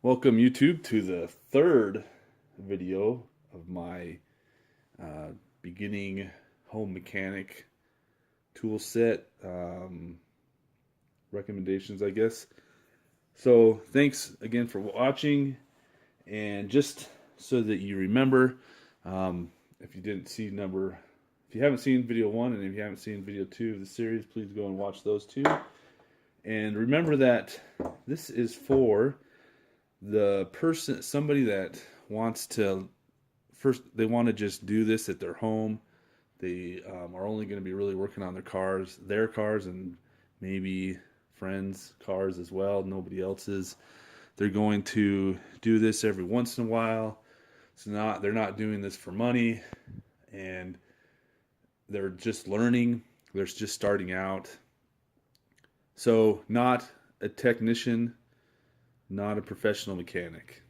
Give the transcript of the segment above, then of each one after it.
Welcome YouTube to the third video of my beginning home mechanic tool set recommendations, I guess. So thanks again for watching, and just so that you remember, if you haven't seen video 1 and if you haven't seen video 2 of the series, please go and watch those two. And remember that this is for somebody that wants to, first, they want to just do this at their home. They are only going to be really working on their cars, and maybe friends' cars as well, nobody else's. They're going to do this every once in a while. They're not doing this for money, and they're just learning. They're just starting out. So not a technician, not a professional mechanic.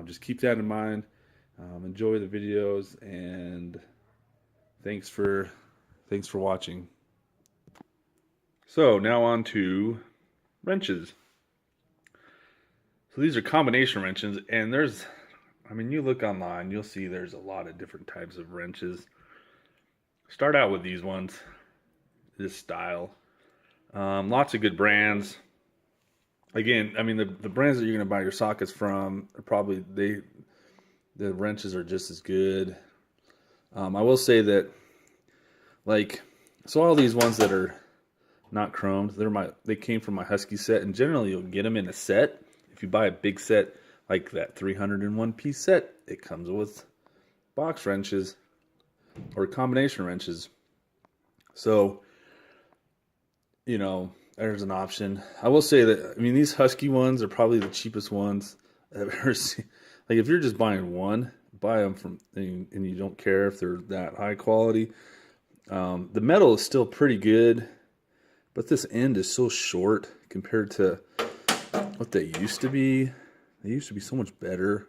Just keep that in mind. Enjoy the videos, and thanks for watching. So now on to wrenches. So these are combination wrenches, and you look online, you'll see there's a lot of different types of wrenches. Start out with these ones, this style. Lots of good brands. Again, the brands that you're going to buy your sockets from are probably, the wrenches are just as good. I will say that, so all these ones that are not chromed, they came from my Husky set, and generally you'll get them in a set. If you buy a big set, like that 301 piece set, it comes with box wrenches or combination wrenches. So, there's an option. I will say that, these Husky ones are probably the cheapest ones I've ever seen. Like, if you're just buying one, buy them and you don't care if they're that high quality. The metal is still pretty good, but this end is so short compared to what they used to be. They used to be so much better.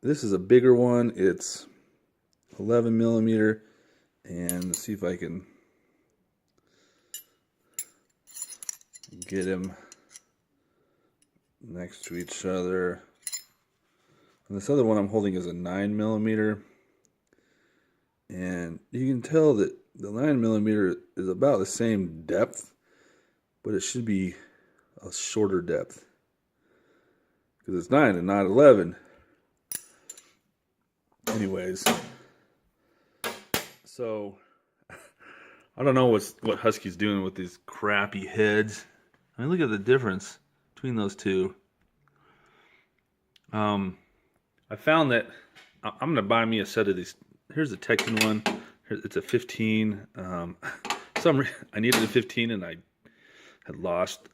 This is a bigger one. It's 11 millimeter, and let's see if I can get them next to each other. And this other one I'm holding is a 9 millimeter, and you can tell that the 9 millimeter is about the same depth, but it should be a shorter depth because it's 9 and not 11. Anyways, so I don't know what Husky's doing with these crappy heads. Look at the difference between those two. I found that I'm going to buy me a set of these. Here's the Tekton one. It's a 15. I needed a 15 and I had lost.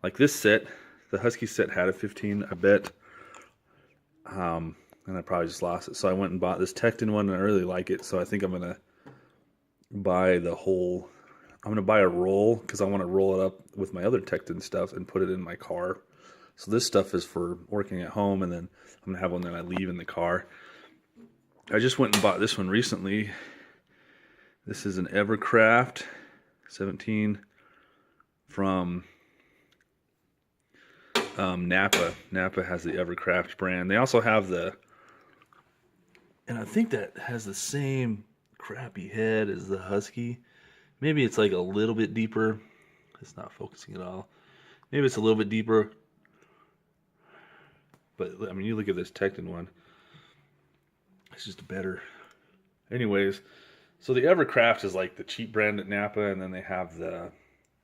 Like this set, the Husky set had a 15, I bet. And I probably just lost it. So I went and bought this Tekton one, and I really like it. So I think I'm going to buy I'm going to buy a roll, because I want to roll it up with my other Tekton stuff and put it in my car. So this stuff is for working at home, and then I'm going to have one that I leave in the car. I just went and bought this one recently. This is an Evercraft 17 from Napa. Napa has the Evercraft brand. They also have and I think that has the same crappy head as the Husky. Maybe it's like a little bit deeper. It's not focusing at all. Maybe it's a little bit deeper. But you look at this Tekton one. It's just better. Anyways, so the Evercraft is like the cheap brand at Napa, and then they have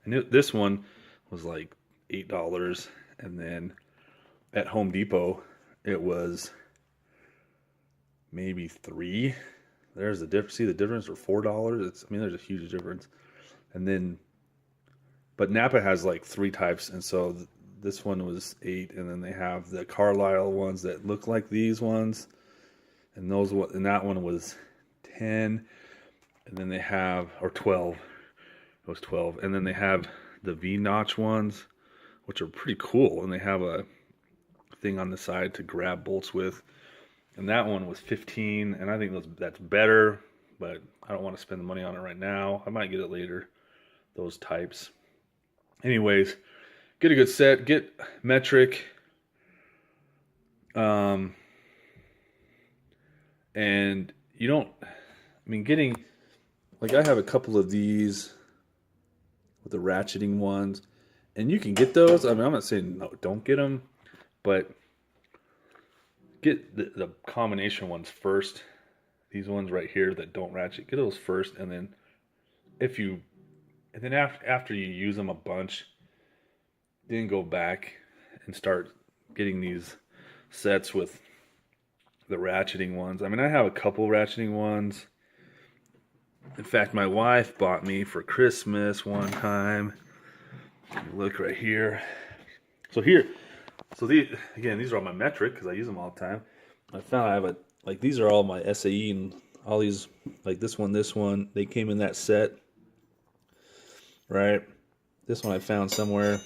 this one was like $8, and then at Home Depot it was maybe $3. There's the difference. See the difference? Or $4. There's a huge difference. And then, but Napa has like 3 types, and so this one was $8, and then they have the Carlisle ones that look like these ones, and that one was $10, and then they have, or $12. It was $12, and then they have the V-notch ones, which are pretty cool, and they have a thing on the side to grab bolts with. And that one was $15, and I think that's better, but I don't want to spend the money on it right now. I might get it later, those types. Anyways, get a good set, get metric, um, and you don't. I mean, getting like I have a couple of these with the ratcheting ones, and you can get those. I mean, I'm not saying no, don't get them, but get the combination ones first. These ones right here that don't ratchet, get those first, and then if you, and then after you use them a bunch, then go back and start getting these sets with the ratcheting ones. I mean, I have a couple ratcheting ones. In fact, my wife bought me for Christmas one time. Look right here. So here, so these are all my metric because I use them all the time. I found I have like these are all my SAE and all these, like this one, they came in that set, right? This one I found somewhere.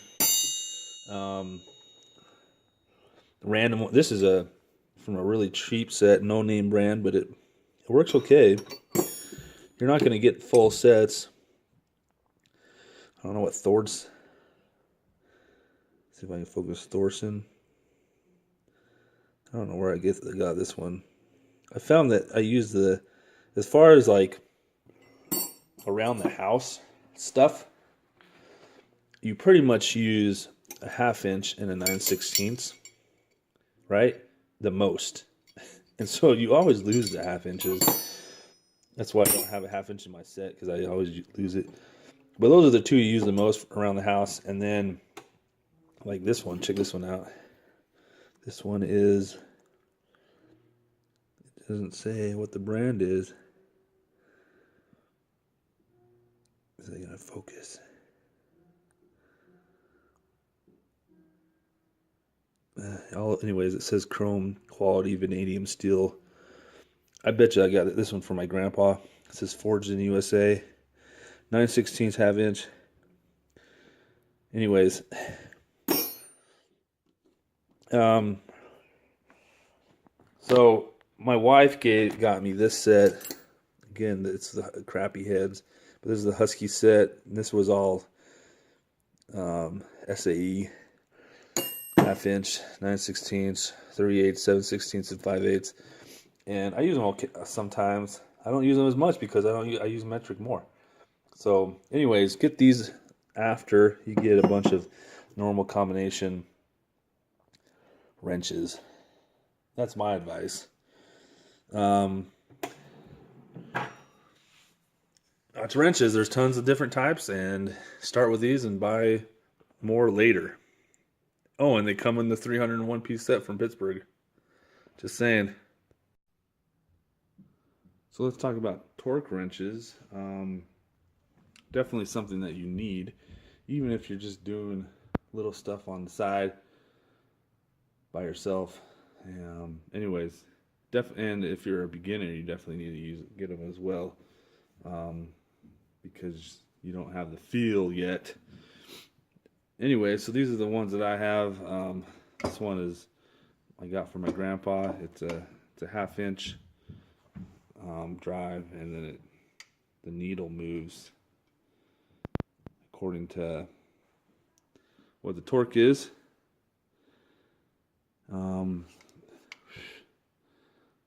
Random. This is from a really cheap set, no name brand, but it works okay. You're not going to get full sets. I don't know what Thor's. See if I can focus Thorson. I don't know where I got this one. I found that I use as far as like around the house stuff, you pretty much use a 1/2 inch and a 9/16, right? The most. And so you always lose the 1/2 inches. That's why I don't have a 1/2 inch in my set, because I always lose it. But those are the two you use the most around the house. And then like this one, check this one out. This one is, it doesn't say what the brand is. Is it gonna focus? Anyways, it says chrome quality vanadium steel. I bet you I got this one for my grandpa. It says forged in the USA. 9/16 1/2 inch. Anyways, so my wife got me this set. Again, it's the crappy heads, but this is the Husky set. And this was all SAE, 1/2 inch, 9/16, 3/8, 7/16, and 5/8. And I use them all sometimes. I don't use them as much because I use metric more. So, anyways, get these after you get a bunch of normal combination wrenches. That's my advice. To wrenches, there's tons of different types, and start with these and buy more later. Oh, and they come in the 301 piece set from Pittsburgh. Just saying. So let's talk about torque wrenches. Definitely something that you need, even if you're just doing little stuff on the side by yourself. Anyways, and if you're a beginner, you definitely need to get them as well, because you don't have the feel yet. Anyway, so these are the ones that I have. This one is I got from my grandpa. It's a 1/2 inch drive, and then the needle moves according to what the torque is.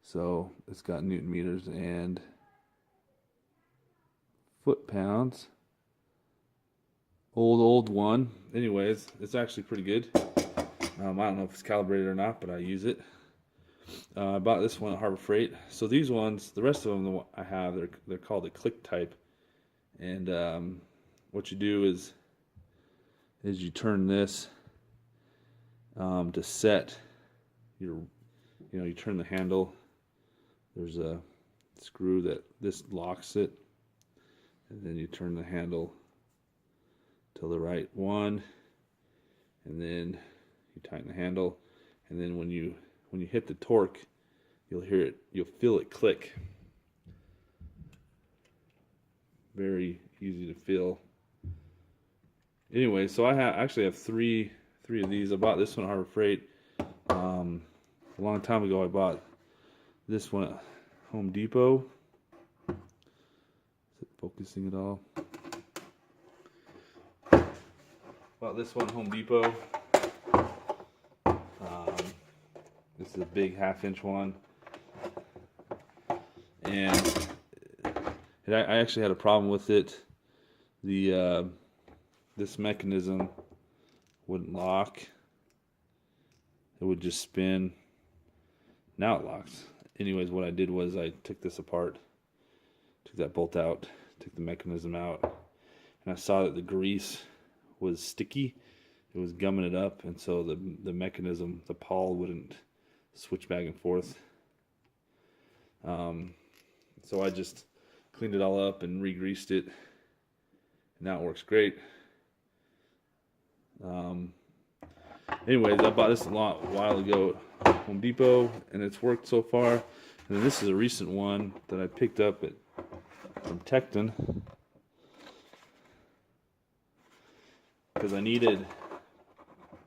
So it's got Newton meters and foot pounds. Old one. Anyways, it's actually pretty good. I don't know if it's calibrated or not, but I use it. I bought this one at Harbor Freight. So these ones, the rest of them I have, they're called the click type. And what you do is you turn this to set your, you turn the handle. There's a screw that this locks it, and then you turn the handle to the right one, and then you tighten the handle, and then when you hit the torque, you'll feel it click. Very easy to feel. Anyway, so I actually have three of these. I bought this one at Harbor Freight. A long time ago, I bought this one at Home Depot. Is it focusing at all? Bought this one Home Depot. This is a big 1/2 inch one, and I actually had a problem with it. The this mechanism wouldn't lock; it would just spin. Now it locks. Anyways, what I did was I took this apart, took that bolt out, took the mechanism out, and I saw that the grease was sticky. It was gumming it up, and so the mechanism, the pawl, wouldn't switch back and forth. So I just cleaned it all up and re-greased it. Now it works great. Anyways, I bought this a while ago at Home Depot, and it's worked so far. And then this is a recent one that I picked up from Tekton, because I needed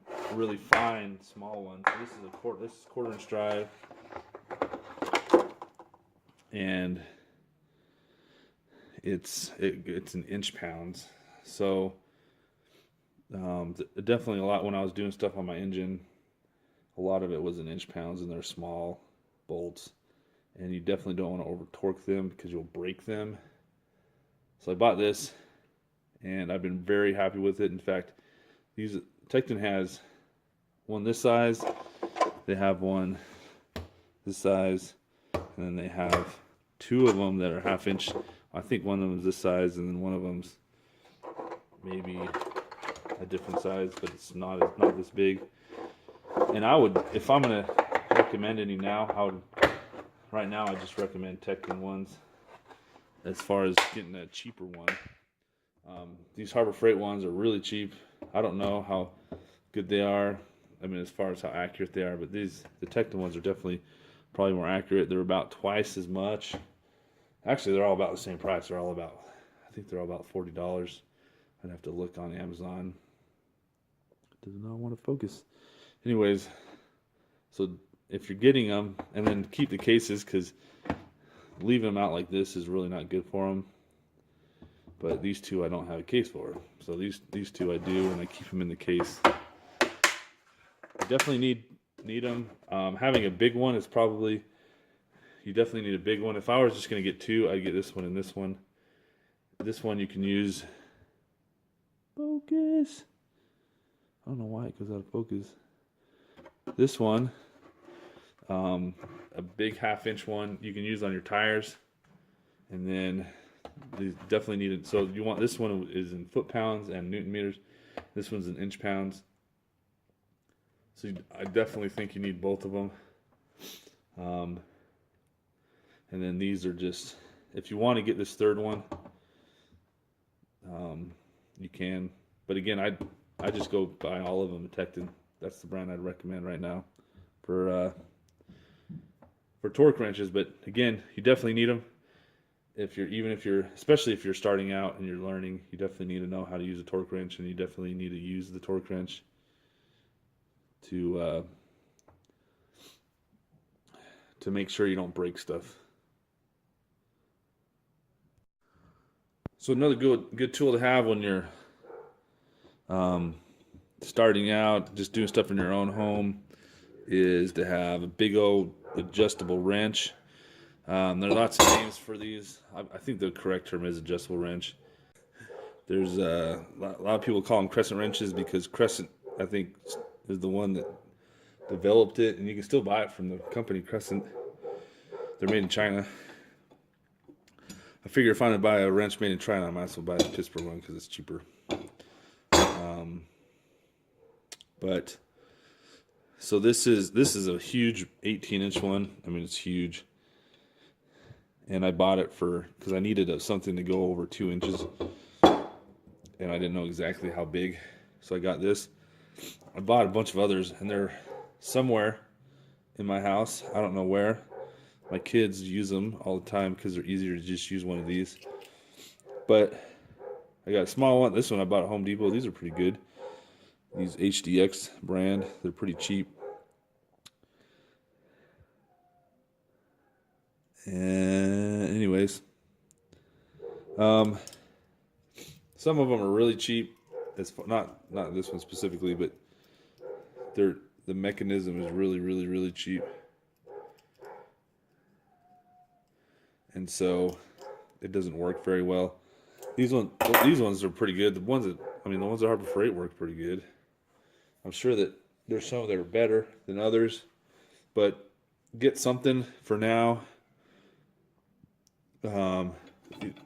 a really fine, small one. So this is 1/4 inch drive, and it's in inch pounds. So definitely a lot when I was doing stuff on my engine. A lot of it was in inch pounds, and they're small bolts, and you definitely don't want to over torque them because you'll break them. So I bought this, and I've been very happy with it. In fact, Tekton has one this size, they have one this size, and then they have two of them that are 1/2 inch. I think one of them is this size, and then one of them's maybe a different size, but it's not this big. And I would, if I'm gonna recommend any now, right now I just recommend Tekton ones as far as getting a cheaper one. These Harbor Freight ones are really cheap. I don't know how good they are. I mean, as far as how accurate they are, but the Tekton ones are definitely probably more accurate. They're about twice as much. Actually, they're all about the same price. I think they're all about $40. I'd have to look on Amazon. Does not want to focus. Anyways, so if you're getting them, and then keep the cases, because leaving them out like this is really not good for them. But these two I don't have a case for. So these two I do, and I keep them in the case. I definitely need them. Having a big one is probably, you definitely need a big one. If I was just going to get two, I'd get this one and this one. This one you can use. Focus. I don't know why it goes out of focus. This one, a big 1/2 inch one, you can use on your tires. And then you definitely need it. So you want, this one is in foot pounds and Newton meters. This one's in inch pounds. So I definitely think you need both of them. And then these are just, if you want to get this third one, you can. But again, I just go buy all of them at Tekton. That's the brand I'd recommend right now for torque wrenches. But again, you definitely need them. Especially if you're starting out and you're learning, you definitely need to know how to use a torque wrench, and you definitely need to use the torque wrench to make sure you don't break stuff. So another good tool to have when you're starting out, just doing stuff in your own home, is to have a big old adjustable wrench. There are lots of names for these. I think the correct term is adjustable wrench. There's a lot of people call them crescent wrenches, because Crescent, I think, is the one that developed it, and you can still buy it from the company Crescent. They're made in China. I figure if I'm gonna buy a wrench made in China, I might as well buy the Pittsburgh one because it's cheaper. But so this is a huge 18-inch one. I mean, it's huge, and I bought it because I needed something to go over 2 inches, and I didn't know exactly how big, so I got this. I bought a bunch of others, and they're somewhere in my house. I don't know where. My kids use them all the time because they're easier to just use one of these. But I got a small one. This one I bought at Home Depot. These are pretty good. These HDX brand. They're pretty cheap. And anyways, some of them are really cheap. not this one specifically, but the mechanism is really cheap, and so it doesn't work very well. These ones are pretty good. The ones at Harbor Freight work pretty good. I'm sure that there's some that are better than others, but get something for now. Um,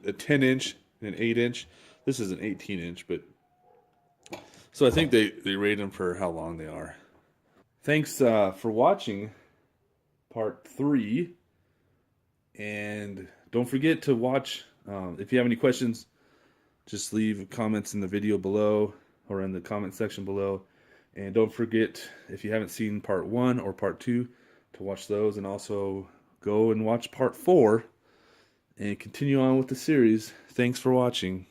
a 10-inch and an 8-inch. This is an 18-inch, but so I think they rate them for how long they are. Thanks for watching part 3, and don't forget to watch. If you have any questions, just leave comments in the video below or in the comment section below. And don't forget, if you haven't seen part 1 or part 2, to watch those, and also go and watch part 4 and continue on with the series. Thanks for watching.